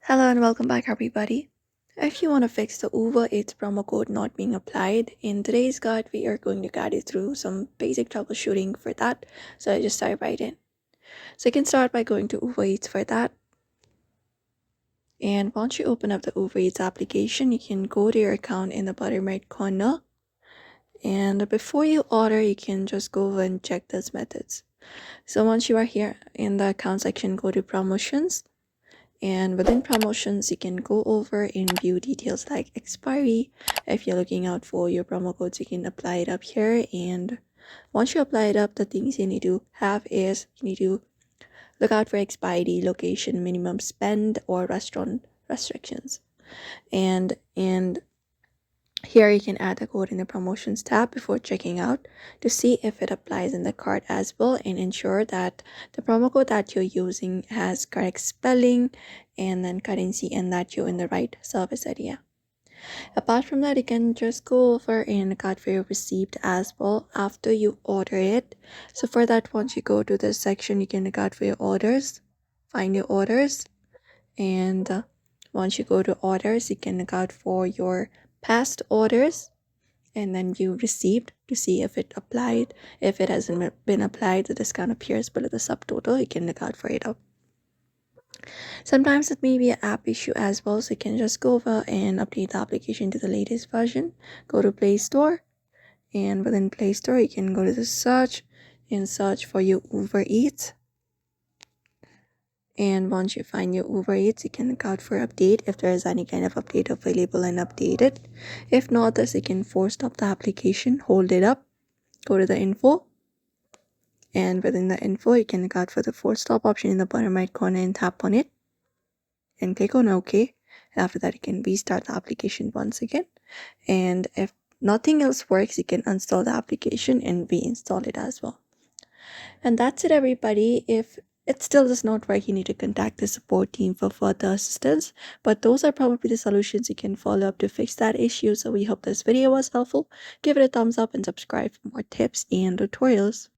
Hello and welcome back, everybody. If you want to fix the Uber Eats promo code not being applied, in today's guide we are going to guide you through some basic troubleshooting for that. So I just dive right in. So you can start by going to Uber Eats for that. And once you open up the Uber Eats application, you can go to your account in the bottom right corner. And before you order, you can just go over and check those methods. So once you are here in the account section, go to promotions. And within promotions, you can go over and view details like expiry. If you're looking out for your promo codes, you can apply it up here. And once you apply it up, the things you need to have is you need to look out for expiry, location, minimum spend, or restaurant restrictions. And here you can add the code in the promotions tab before checking out to see if it applies in the cart as well, and ensure that the promo code that you're using has correct spelling and then currency, and that you're in the right service area. Apart from that, you can just go over and cart for your receipt as well after you order it. So for that, once you go to this section, you can cart for your orders, find your orders, and once you go to orders, you can look out for your past orders, and then you received to see if it applied. If it hasn't been applied, the discount appears below the subtotal. You can look out for it up. Sometimes it may be an app issue as well, so you can just go over and update the application to the latest version. Go to Play Store, and within Play Store you can go to the search and search for your Uber Eats. And once you find your Uber Eats, you can look out for update if there is any kind of update available, and update it. If not this, you can force stop the application, hold it up, go to the info, and within the info you can look out for the force stop option in the bottom right corner and tap on it and click on OK. And after that you can restart the application once again, and if nothing else works, you can uninstall the application and reinstall it as well. And that's it, everybody. If it still does not work, you need to contact the support team for further assistance. But those are probably the solutions you can follow up to fix that issue. So we hope this video was helpful. Give it a thumbs up and subscribe for more tips and tutorials.